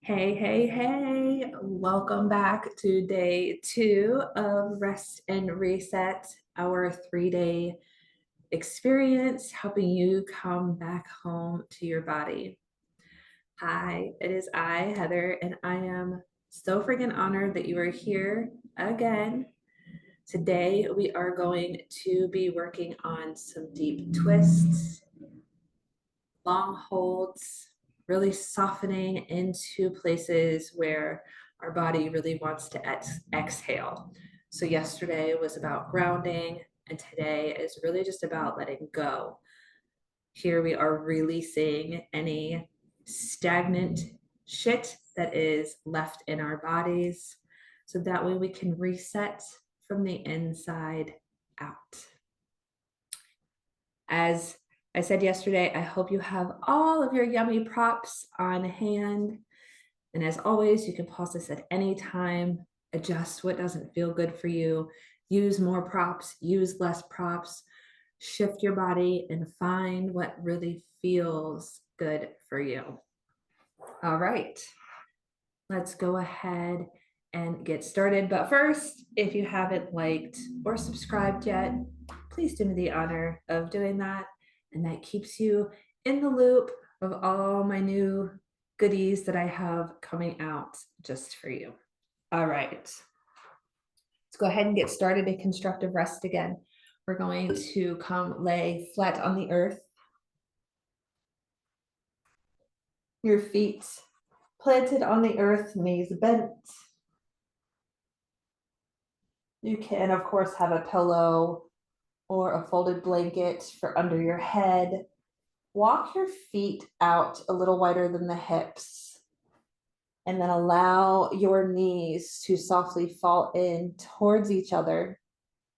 Hey, hey, hey, welcome back to day 2 of Rest and Reset, our 3-day experience helping you come back home to your body. Hi, it is I, Heather, and I am so freaking honored that you are here again. Today, we are going to be working on some deep twists, long holds, really softening into places where our body really wants to exhale. So, yesterday was about grounding, and today is really just about letting go. Here we are releasing any stagnant shit that is left in our bodies so that way we can reset from the inside out. As I said yesterday, I hope you have all of your yummy props on hand. And as always, you can pause this at any time, adjust what doesn't feel good for you, use more props, use less props, shift your body and find what really feels good for you. All right, let's go ahead and get started. But first, if you haven't liked or subscribed yet, please do me the honor of doing that. And that keeps you in the loop of all my new goodies that I have coming out just for you. All right, let's go ahead and get started in constructive rest again. We're going to come lay flat on the earth. Your feet planted on the earth, knees bent. You can, of course, have a pillow or a folded blanket for under your head. Walk your feet out a little wider than the hips, and then allow your knees to softly fall in towards each other.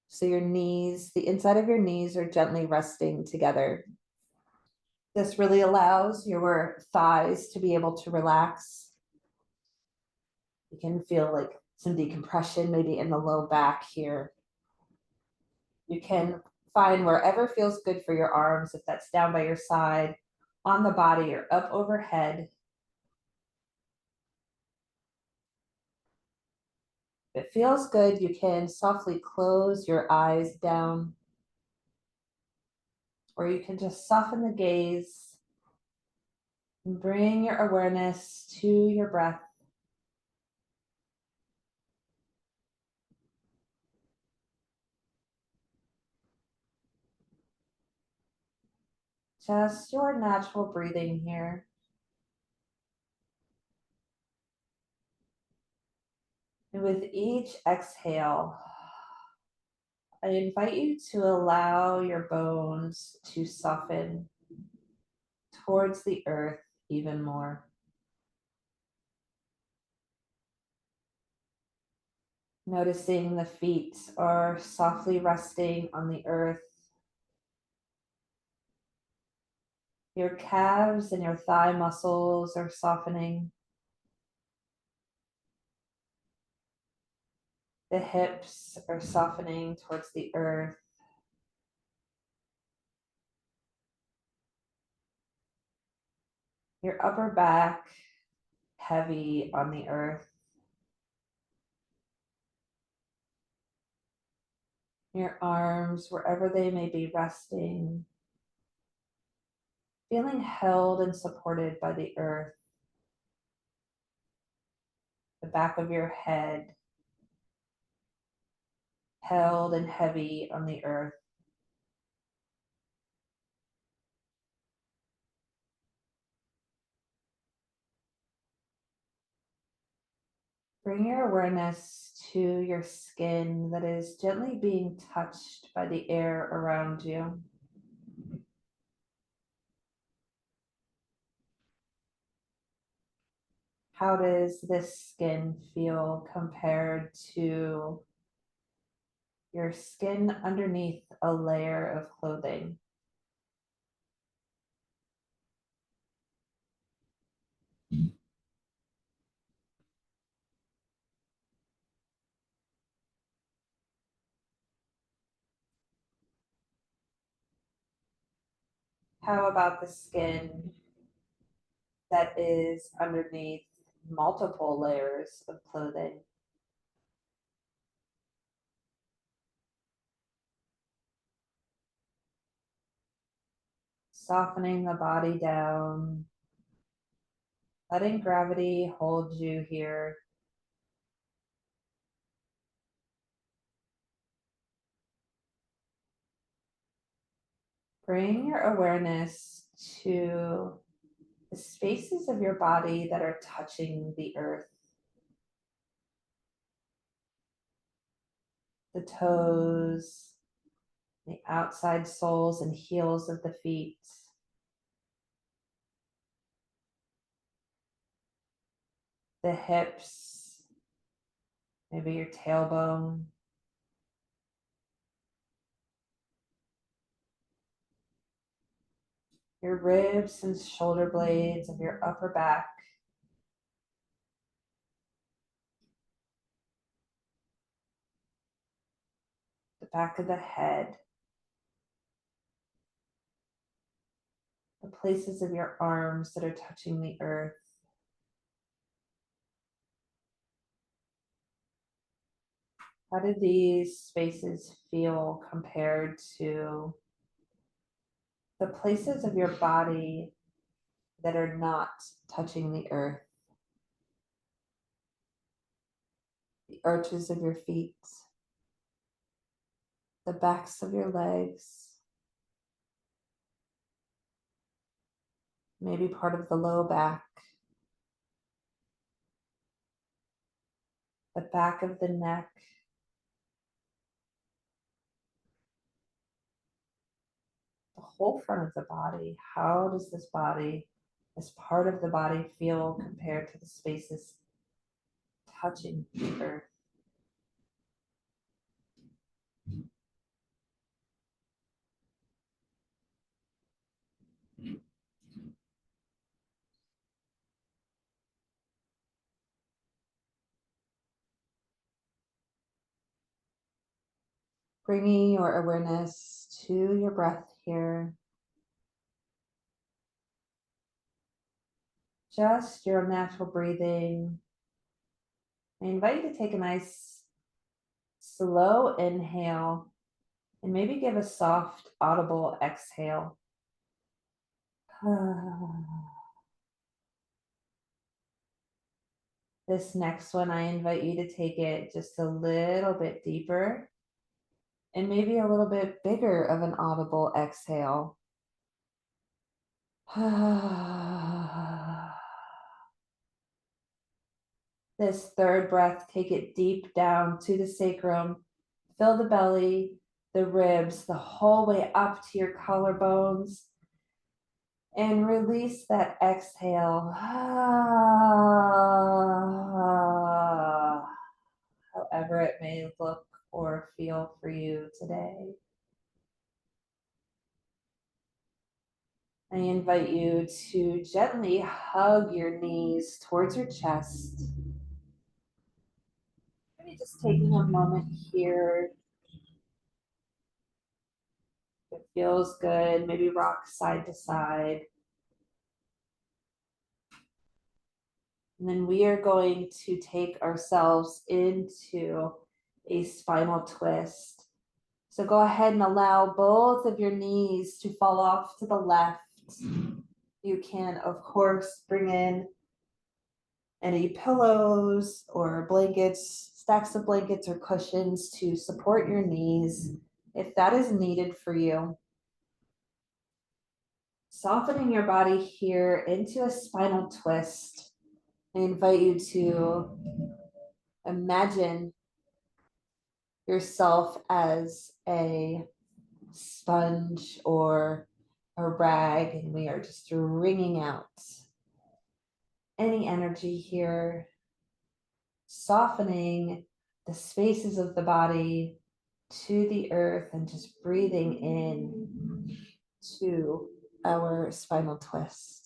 So your knees, the inside of your knees are gently resting together. This really allows your thighs to be able to relax. You can feel like some decompression maybe in the low back here. You can find wherever feels good for your arms, if that's down by your side, on the body, or up overhead. If it feels good, you can softly close your eyes down, or you can just soften the gaze and bring your awareness to your breath. Just your natural breathing here. And with each exhale, I invite you to allow your bones to soften towards the earth even more. Noticing the feet are softly resting on the earth. Your calves and your thigh muscles are softening. The hips are softening towards the earth. Your upper back heavy on the earth. Your arms, wherever they may be resting, feeling held and supported by the earth. The back of your head held and heavy on the earth. Bring your awareness to your skin that is gently being touched by the air around you. How does this skin feel compared to your skin underneath a layer of clothing? How about the skin that is underneath multiple layers of clothing. Softening the body down, letting gravity hold you here. Bring your awareness to the spaces of your body that are touching the earth. The toes, the outside soles and heels of the feet. The hips, maybe your tailbone. Your ribs and shoulder blades of your upper back. The back of the head. The places of your arms that are touching the earth. How do these spaces feel compared to the places of your body that are not touching the earth? The arches of your feet, the backs of your legs, maybe part of the low back, the back of the neck, the whole front of the body. How does this body, this part of the body, feel compared to the spaces touching the earth? Bringing your awareness to your breath here. Just your natural breathing. I invite you to take a nice slow inhale and maybe give a soft audible exhale. This next one, I invite you to take it just a little bit deeper and maybe a little bit bigger of an audible exhale. This third breath, take it deep down to the sacrum. Fill the belly, the ribs, the whole way up to your collarbones. And release that exhale. However it may look or feel for you today. I invite you to gently hug your knees towards your chest. Maybe just taking a moment here. If it feels good, maybe rock side to side. And then we are going to take ourselves into a spinal twist. So go ahead and allow both of your knees to fall off to the left. You can, of course, bring in any pillows or blankets, stacks of blankets or cushions to support your knees if that is needed for you. Softening your body here into a spinal twist. I invite you to imagine yourself as a sponge or a rag, and we are just wringing out any energy here, softening the spaces of the body to the earth and just breathing in to our spinal twist.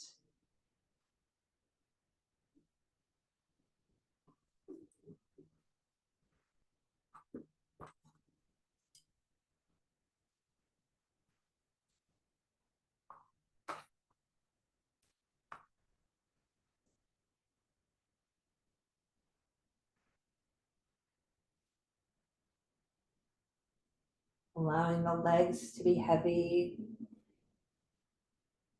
allowing the legs to be heavy,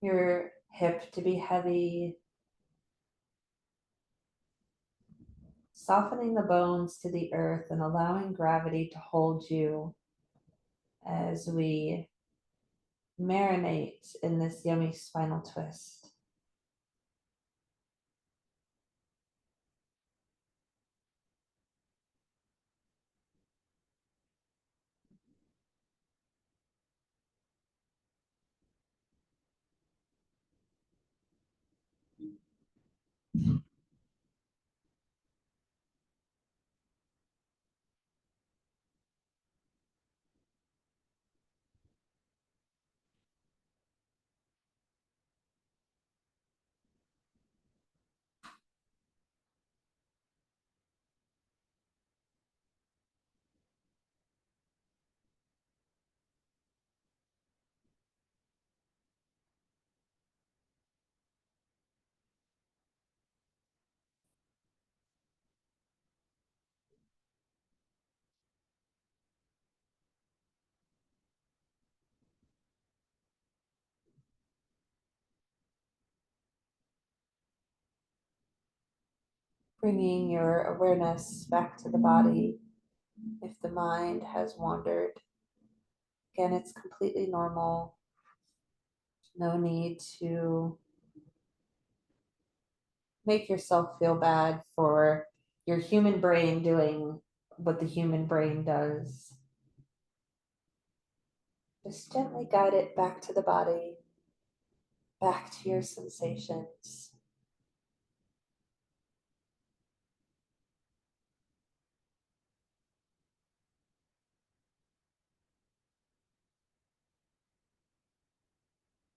your hip to be heavy, softening the bones to the earth and allowing gravity to hold you as we marinate in this yummy spinal twist. Bringing your awareness back to the body if the mind has wandered. Again, it's completely normal. No need to make yourself feel bad for your human brain doing what the human brain does. Just gently guide it back to the body, back to your sensations.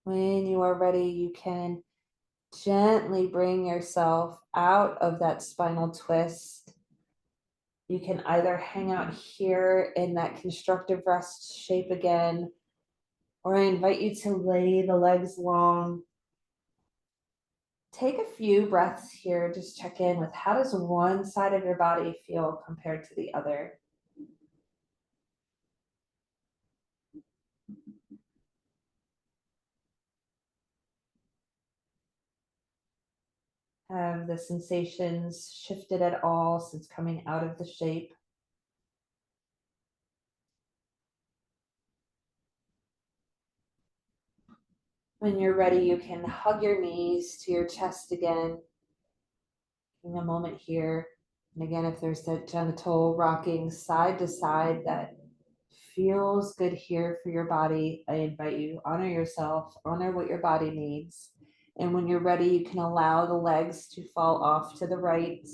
When you are ready, you can gently bring yourself out of that spinal twist. You can either hang out here in that constructive rest shape again, or I invite you to lay the legs long. Take a few breaths here. Just check in with how does one side of your body feel compared to the other. Have the sensations shifted at all since coming out of the shape? When you're ready, you can hug your knees to your chest again. Taking a moment here. And again, if there's that gentle rocking side to side that feels good here for your body, I invite you, honor yourself, honor what your body needs. And when you're ready, you can allow the legs to fall off to the right,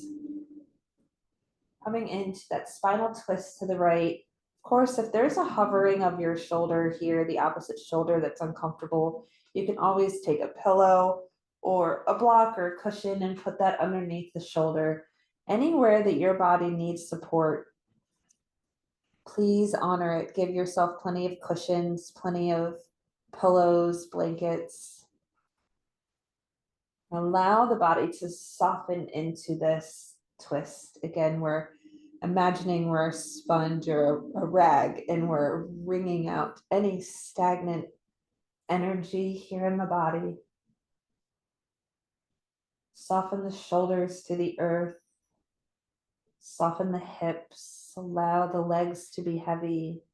coming into that spinal twist to the right. Of course, if there's a hovering of your shoulder here, the opposite shoulder that's uncomfortable, you can always take a pillow or a block or a cushion and put that underneath the shoulder. Anywhere that your body needs support, please honor it. Give yourself plenty of cushions, plenty of pillows, blankets. Allow the body to soften into this twist. Again, we're imagining we're a sponge or a rag and we're wringing out any stagnant energy here in the body. Soften the shoulders to the earth. Soften the hips. Allow the legs to be heavy.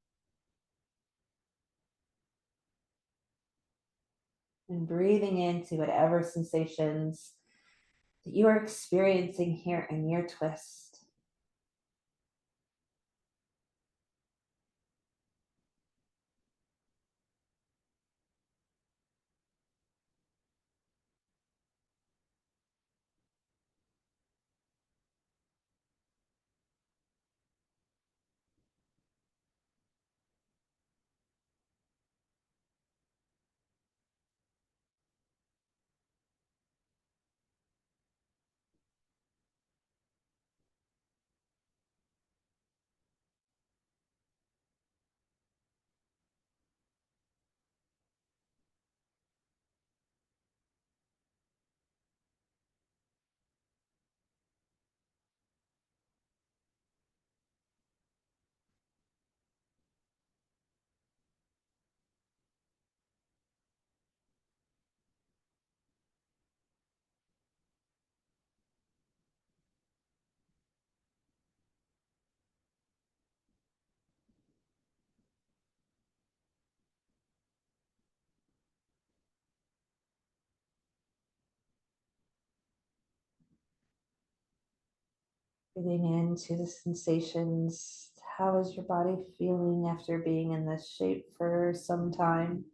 And breathing into whatever sensations that you are experiencing here in your twist. Breathing into the sensations. How is your body feeling after being in this shape for some time?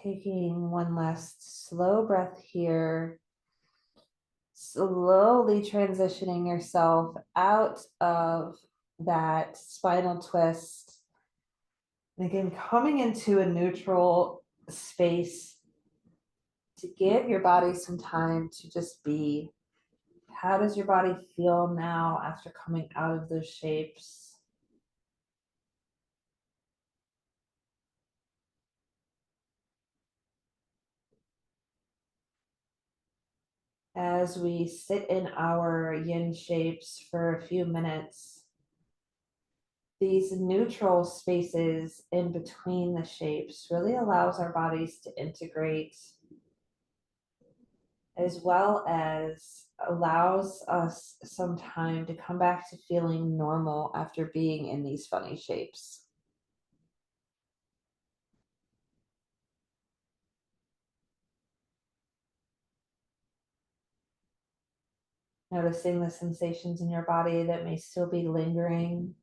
Taking one last slow breath here, slowly transitioning yourself out of that spinal twist. And again, coming into a neutral space to give your body some time to just be. How does your body feel now after coming out of those shapes? As we sit in our yin shapes for a few minutes, these neutral spaces in between the shapes really allows our bodies to integrate, as well as allows us some time to come back to feeling normal after being in these funny shapes. Noticing the sensations in your body that may still be lingering.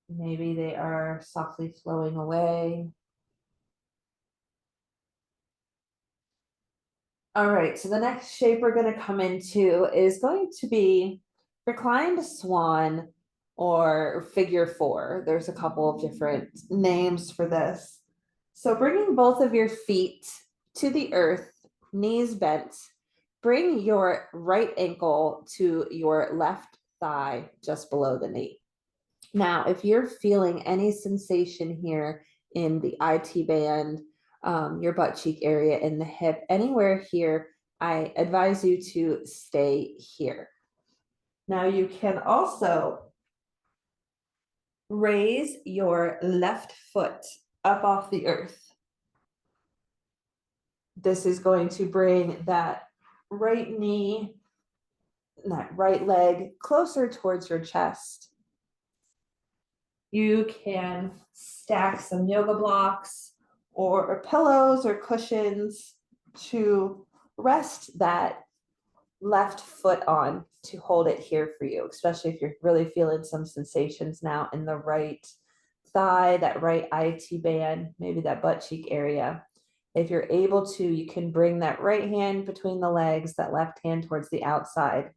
Maybe they are softly flowing away. All right, so the next shape we're going to come into is going to be reclined swan or figure four. There's a couple of different names for this. So bringing both of your feet to the earth, knees bent, bring your right ankle to your left thigh just below the knee. Now, if you're feeling any sensation here in the IT band, your butt cheek area, in the hip, anywhere here, I advise you to stay here. Now, you can also raise your left foot up off the earth. This is going to bring that right knee, that right leg closer towards your chest. You can stack some yoga blocks or pillows or cushions to rest that left foot on to hold it here for you, especially if you're really feeling some sensations now in the right thigh, that right IT band, maybe that butt cheek area. If you're able to, you can bring that right hand between the legs, that left hand towards the outside.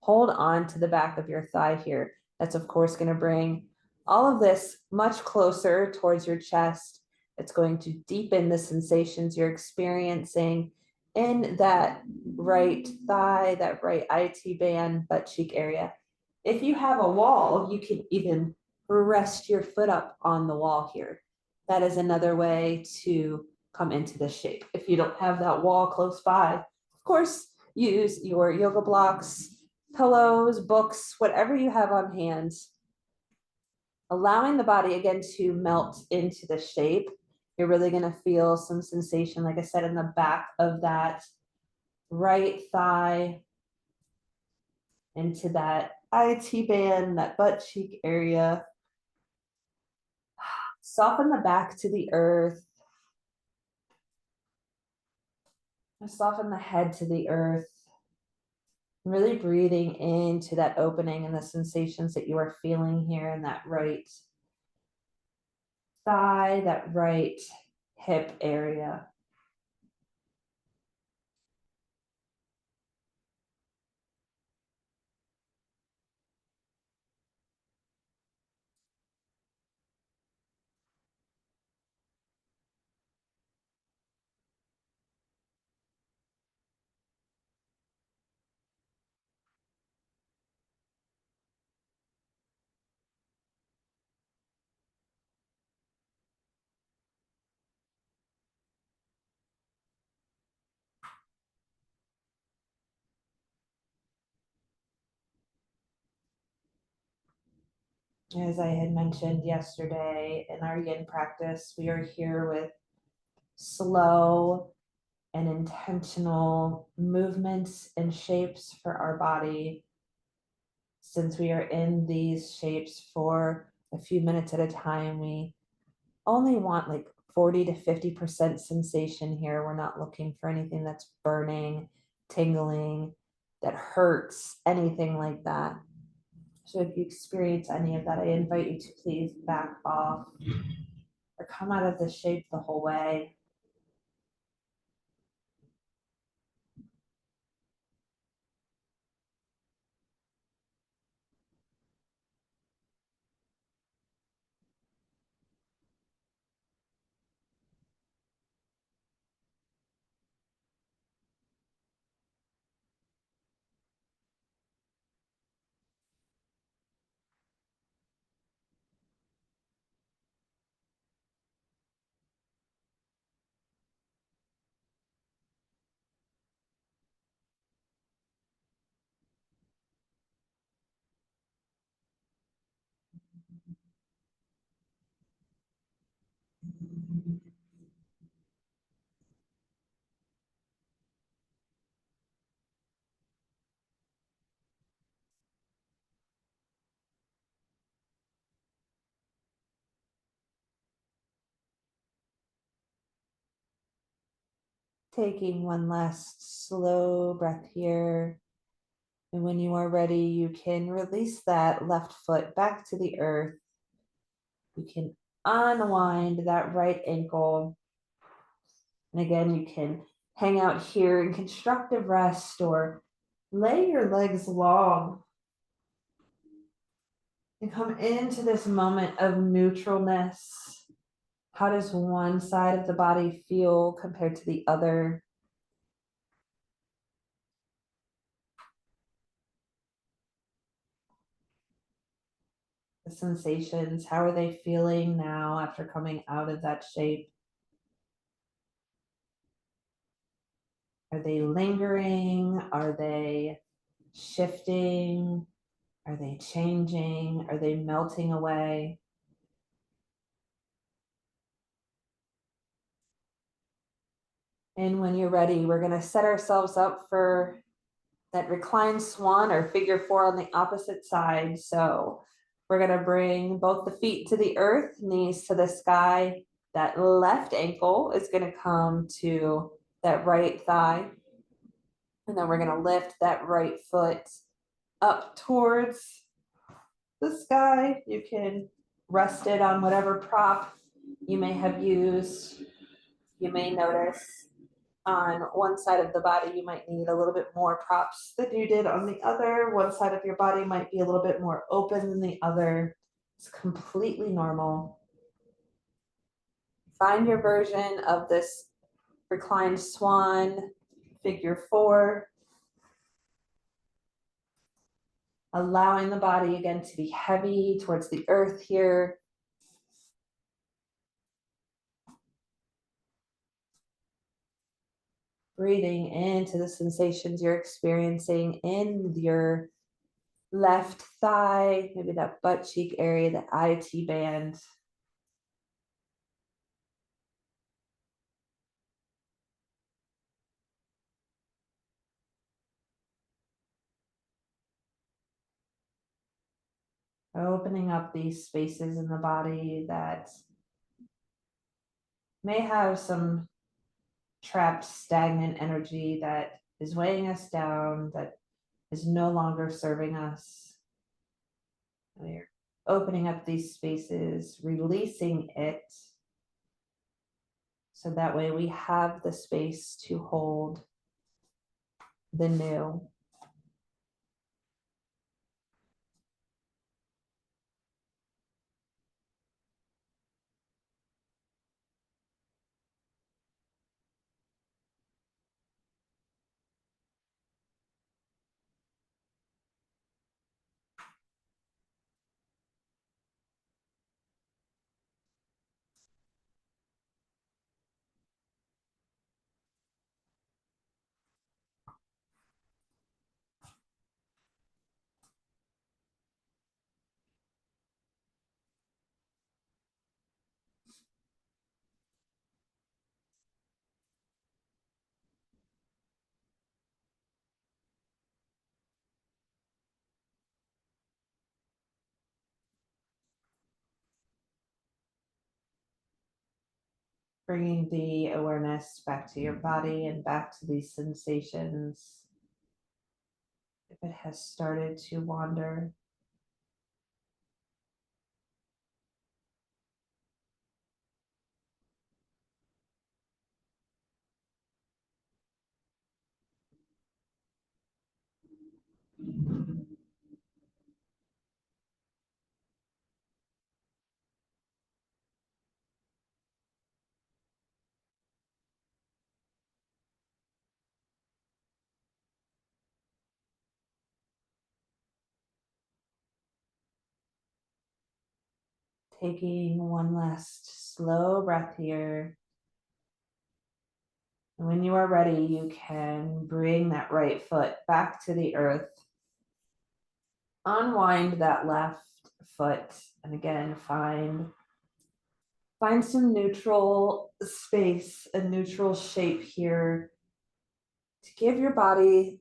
Hold on to the back of your thigh here. That's, of course, going to bring all of this much closer towards your chest. It's going to deepen the sensations you're experiencing in that right thigh, that right IT band, butt cheek area. If you have a wall, you can even rest your foot up on the wall here. That is another way to come into this shape. If you don't have that wall close by, of course, use your yoga blocks, pillows, books, whatever you have on hand, allowing the body again to melt into the shape. You're really going to feel some sensation, like I said, in the back of that right thigh, into that IT band, that butt cheek area. Soften the back to the earth. Soften the head to the earth. Really breathing into that opening and the sensations that you are feeling here in that right thigh, that right hip area. As I had mentioned yesterday in our yin practice, we are here with slow and intentional movements and shapes for our body. Since we are in these shapes for a few minutes at a time, we only want like 40 to 50% sensation here. We're not looking for anything that's burning, tingling, that hurts, anything like that. So if you experience any of that, I invite you to please back off or come out of the shape the whole way. Taking one last slow breath here. And when you are ready, you can release that left foot back to the earth. You can unwind that right ankle. And again, you can hang out here in constructive rest or lay your legs long and come into this moment of neutralness. How does one side of the body feel compared to the other? The sensations, how are they feeling now after coming out of that shape? Are they lingering? Are they shifting? Are they changing? Are they melting away? And when you're ready, we're going to set ourselves up for that reclined swan or figure four on the opposite side. So we're going to bring both the feet to the earth, knees to the sky. That left ankle is going to come to that right thigh. And then we're going to lift that right foot up towards the sky. You can rest it on whatever prop you may have used. You may notice on one side of the body, you might need a little bit more props than you did on the other. One side of your body might be a little bit more open than the other. It's completely normal. Find your version of this reclined swan, figure four, allowing the body again to be heavy towards the earth here. Breathing into the sensations you're experiencing in your left thigh, maybe that butt cheek area, the IT band. Opening up these spaces in the body that may have some trapped, stagnant energy that is weighing us down, that is no longer serving us. We're opening up these spaces, releasing it, so that way we have the space to hold the new. Bringing the awareness back to your body and back to these sensations. If it has started to wander, taking one last slow breath here. And when you are ready, you can bring that right foot back to the earth. Unwind that left foot, and again, find some neutral space, a neutral shape here to give your body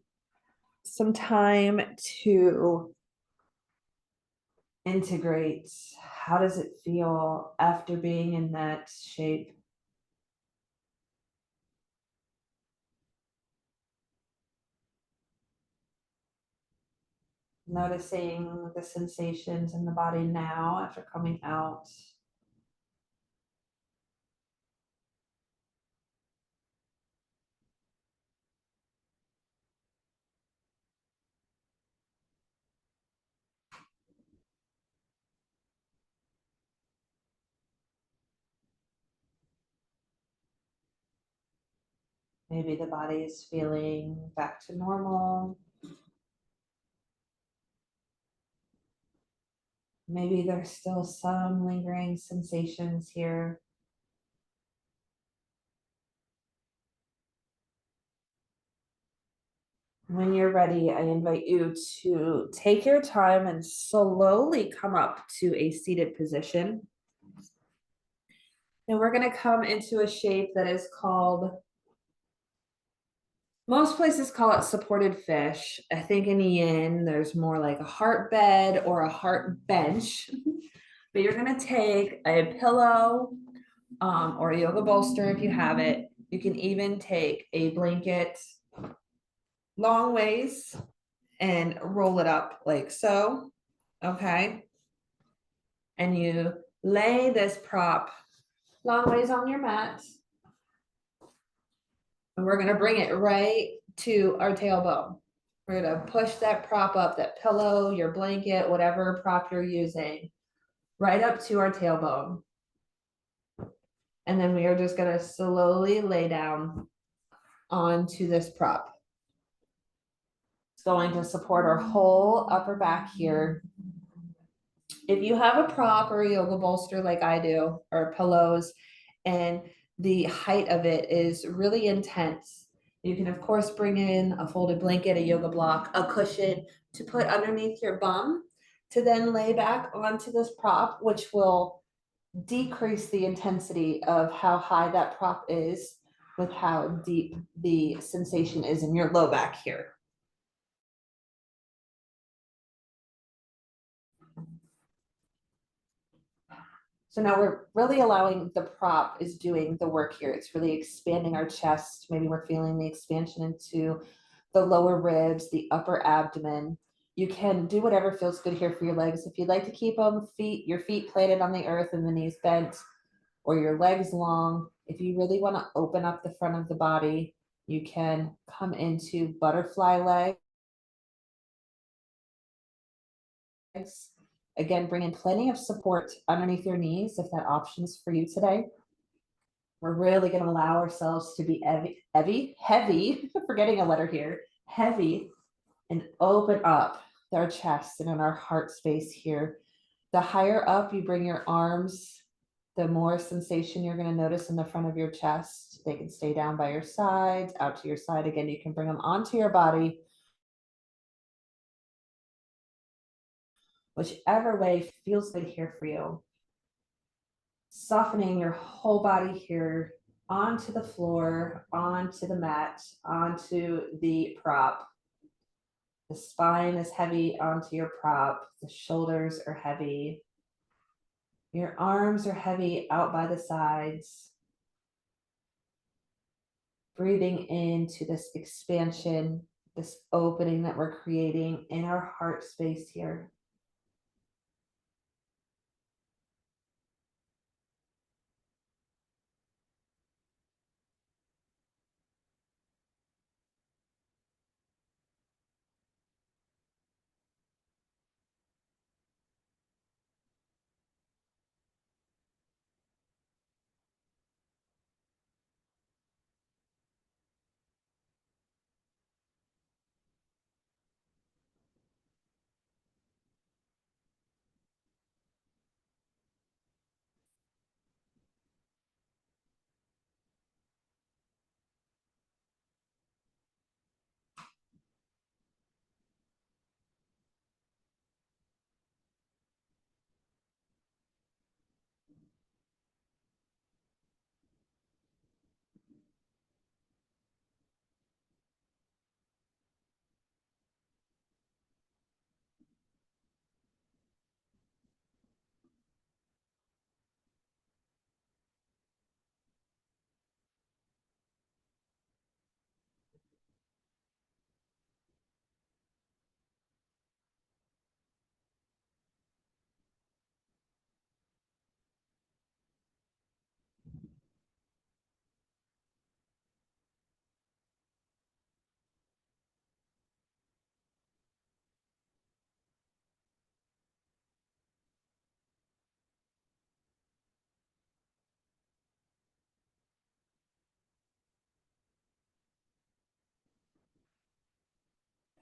some time to integrate. How does it feel after being in that shape? Noticing the sensations in the body now after coming out. Maybe the body is feeling back to normal. Maybe there's still some lingering sensations here. When you're ready, I invite you to take your time and slowly come up to a seated position. And we're going to come into a shape that is called, most places call it supported fish. I think in yin, there's more like a heart bed or a heart bench. But you're going to take a pillow or a yoga bolster if you have it. You can even take a blanket long ways and roll it up like so. Okay. And you lay this prop long ways on your mat. And we're going to bring it right to our tailbone. We're going to push that prop up, that pillow, your blanket, whatever prop you're using, right up to our tailbone. And then we are just going to slowly lay down onto this prop. It's going to support our whole upper back here. If you have a prop or a yoga bolster like I do, or pillows, and the height of it is really intense, you can of course bring in a folded blanket, a yoga block, a cushion to put underneath your bum to then lay back onto this prop, which will decrease the intensity of how high that prop is with how deep the sensation is in your low back here. So now we're really allowing the prop is doing the work here. It's really expanding our chest. Maybe we're feeling the expansion into the lower ribs, the upper abdomen. You can do whatever feels good here for your legs. If you'd like to keep your feet planted on the earth and the knees bent, or your legs long, if you really want to open up the front of the body, you can come into butterfly legs. Again, bring in plenty of support underneath your knees if that option is for you today. We're really going to allow ourselves to be heavy, forgetting a letter here, heavy, and open up our chest and in our heart space here. The higher up you bring your arms, the more sensation you're going to notice in the front of your chest. They can stay down by your sides, out to your side. Again, you can bring them onto your body. Whichever way feels good here for you. Softening your whole body here onto the floor, onto the mat, onto the prop. The spine is heavy onto your prop. The shoulders are heavy. Your arms are heavy out by the sides. breathing into this expansion, this opening that we're creating in our heart space here.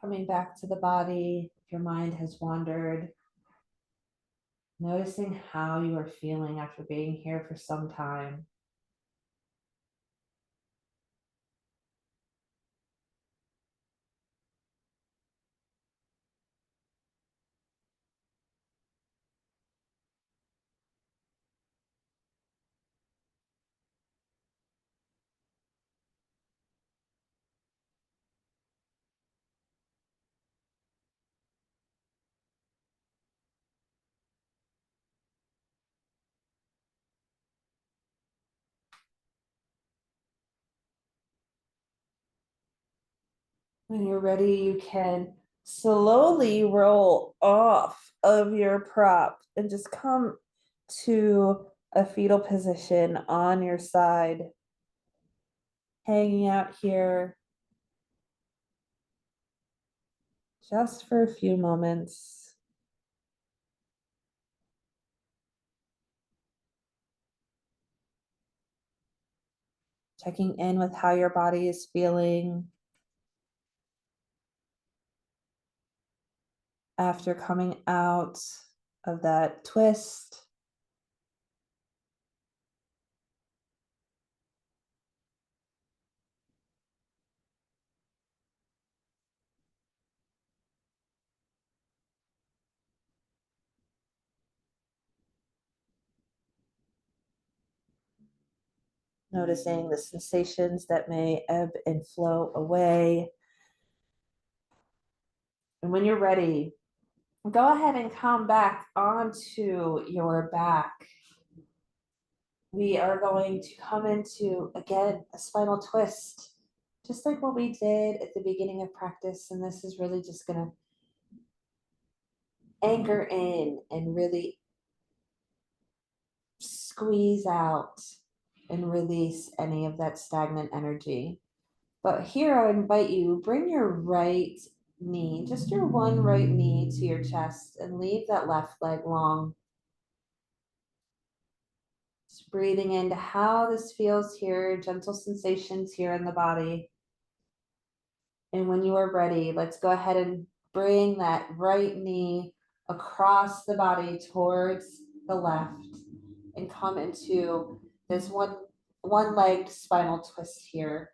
Coming back to the body, if your mind has wandered, noticing how you are feeling after being here for some time. When you're ready, you can slowly roll off of your prop and just come to a fetal position on your side, hanging out here just for a few moments. Checking in with how your body is feeling after coming out of that twist. Noticing the sensations that may ebb and flow away. And when you're ready, go ahead and come back onto your back. We are going to come into, again, a spinal twist, just like what we did at the beginning of practice. And this is really just going to anchor in and really squeeze out and release any of that stagnant energy. But here I invite you, bring your right knee, just your one right knee to your chest and leave that left leg long. Just breathing into how this feels here, gentle sensations here in the body. And when you are ready, let's go ahead and bring that right knee across the body towards the left and come into this one-legged spinal twist here.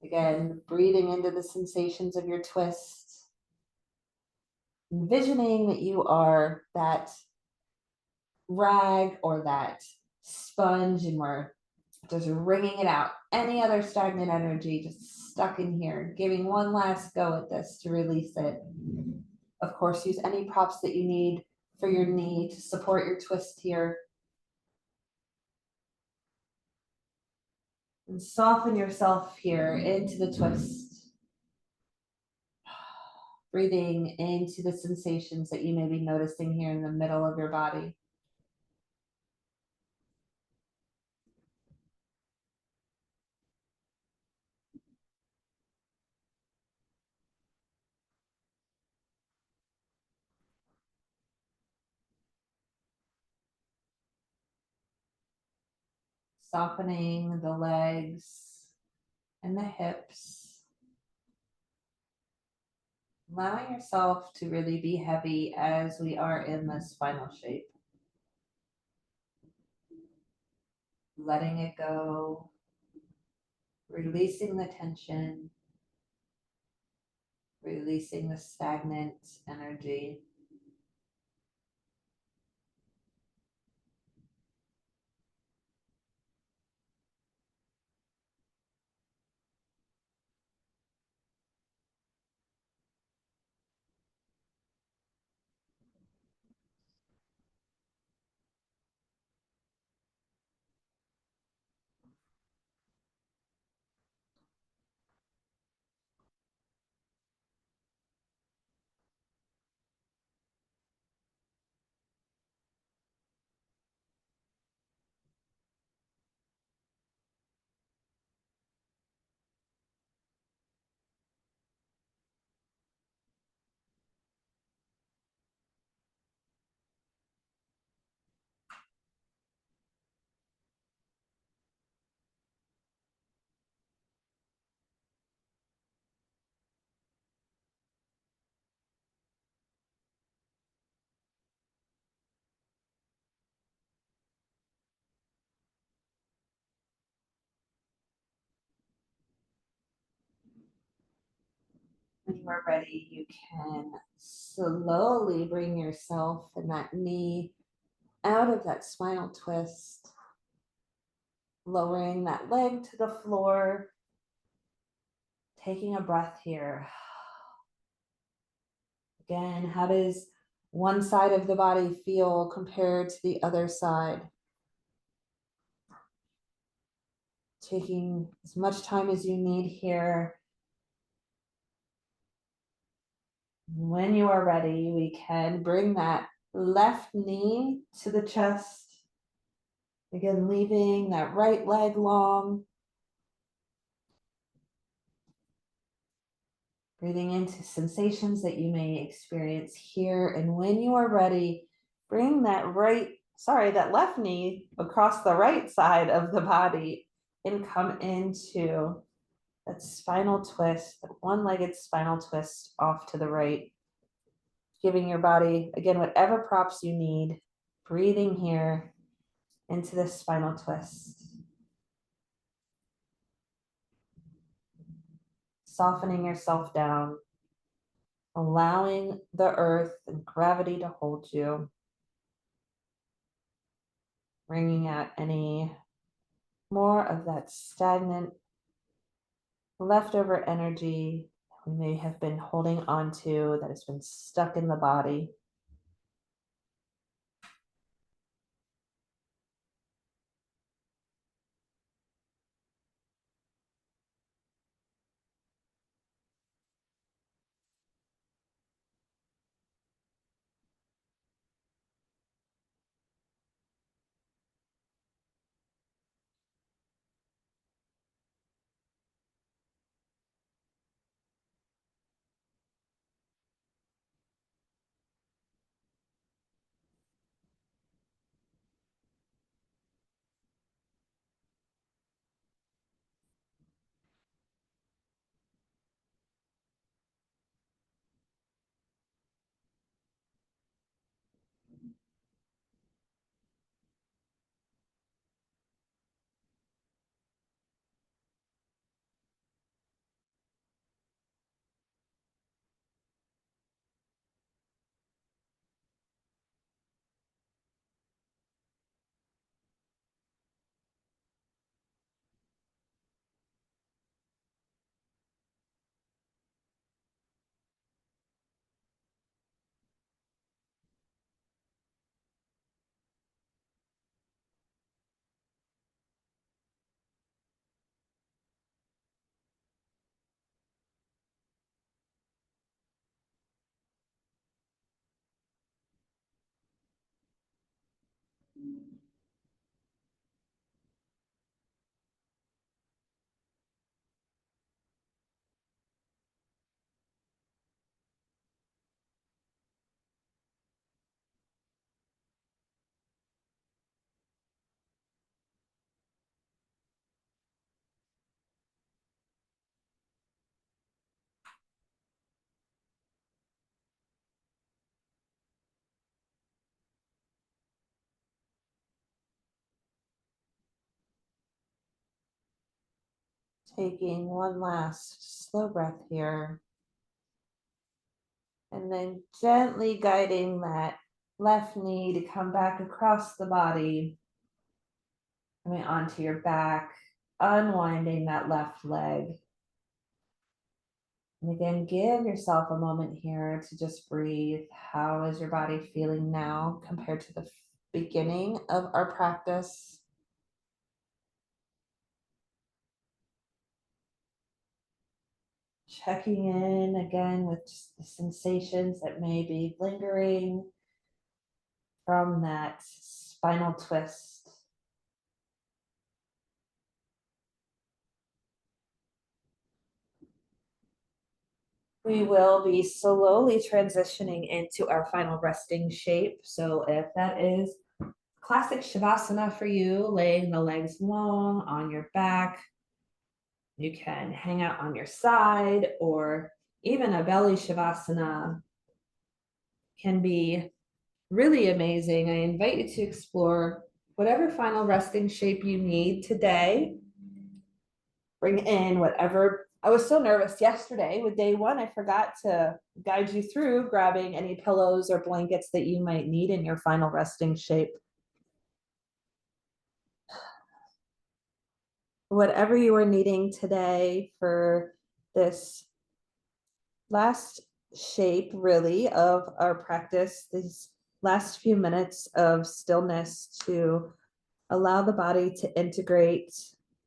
Again, breathing into the sensations of your twist, envisioning that you are that rag or that sponge and we're just wringing it out. Any other stagnant energy just stuck in here, giving one last go at this to release it. Of course, use any props that you need for your knee to support your twist here. And soften yourself here into the twist. Breathing into the sensations that you may be noticing here in the middle of your body. Softening the legs and the hips. Allowing yourself to really be heavy as we are in this final shape. Letting it go, releasing the tension, releasing the stagnant energy. When you are ready, you can slowly bring yourself and that knee out of that spinal twist, lowering that leg to the floor, taking a breath here. Again, how does one side of the body feel compared to the other side? Taking as much time as you need here. When you are ready, we can bring that left knee to the chest. Again, leaving that right leg long. Breathing into sensations that you may experience here. And when you are ready, bring that left knee across the right side of the body and come into that spinal twist, that one-legged spinal twist off to the right. Giving your body, again, whatever props you need. Breathing here into this spinal twist. Softening yourself down. Allowing the earth and gravity to hold you. Bringing out any more of that stagnant leftover energy we may have been holding on to that has been stuck in the body. Taking one last slow breath here. And then gently guiding that left knee to come back across the body, coming onto your back, unwinding that left leg. And again, give yourself a moment here to just breathe. How is your body feeling now compared to the beginning of our practice? Checking in again with just the sensations that may be lingering from that spinal twist. We will be slowly transitioning into our final resting shape. So if that is classic Shavasana for you, laying the legs long on your back, you can hang out on your side, or even a belly Shavasana can be really amazing. I invite you to explore whatever final resting shape you need today. Bring in whatever. I was so nervous yesterday with day one. I forgot to guide you through grabbing any pillows or blankets that you might need in your final resting shape. Whatever you are needing today for this last shape, really, of our practice, these last few minutes of stillness to allow the body to integrate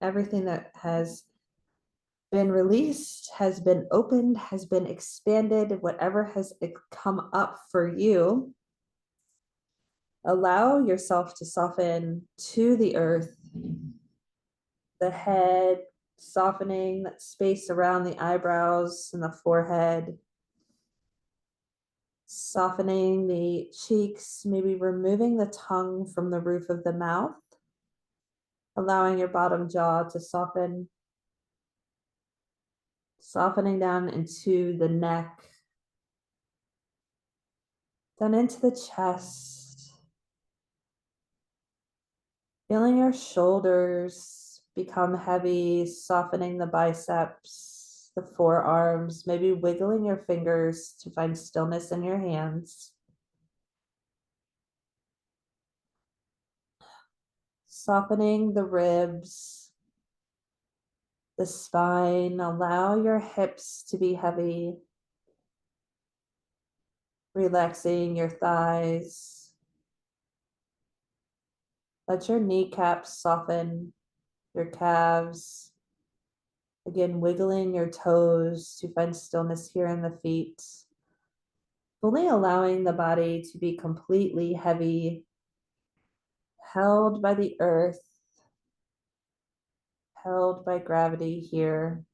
everything that has been released, has been opened, has been expanded, whatever has come up for you. Allow yourself to soften to the earth, the head, softening that space around the eyebrows and the forehead, softening the cheeks, maybe removing the tongue from the roof of the mouth, allowing your bottom jaw to soften, softening down into the neck, then into the chest, feeling your shoulders become heavy, softening the biceps, the forearms, maybe wiggling your fingers to find stillness in your hands. Softening the ribs, the spine, allow your hips to be heavy, relaxing your thighs. Let your kneecaps soften, your calves. Again, wiggling your toes to find stillness here in the feet. Fully allowing the body to be completely heavy, held by the earth, held by gravity here.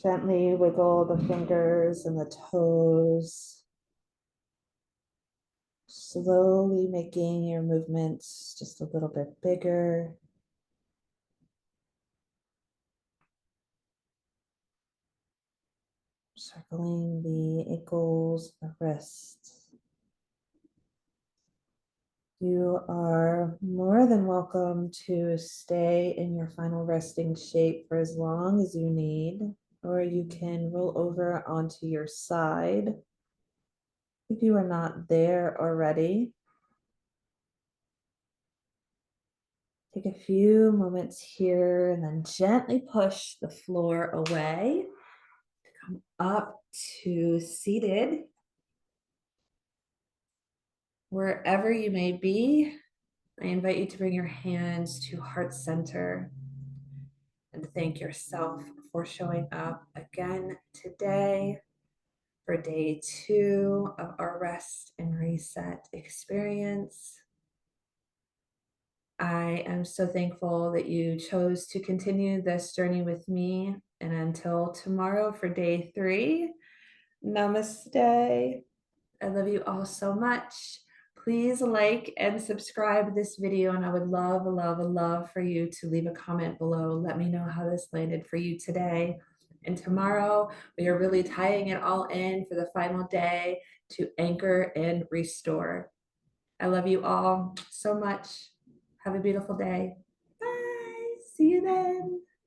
Gently wiggle the fingers and the toes, slowly making your movements just a little bit bigger. Circling the ankles, the wrists. You are more than welcome to stay in your final resting shape for as long as you need, or you can roll over onto your side if you are not there already. Take a few moments here and then gently push the floor away. Come up to seated. Wherever you may be, I invite you to bring your hands to heart center and thank yourself for showing up again today for day 2 of our rest and reset experience. I am so thankful that you chose to continue this journey with me. And until tomorrow for day 3, namaste. I love you all so much. Please like and subscribe this video, and I would love, love, love for you to leave a comment below. Let me know how this landed for you today. And tomorrow, we are really tying it all in for the final day to anchor and restore. I love you all so much. Have a beautiful day. Bye. See you then.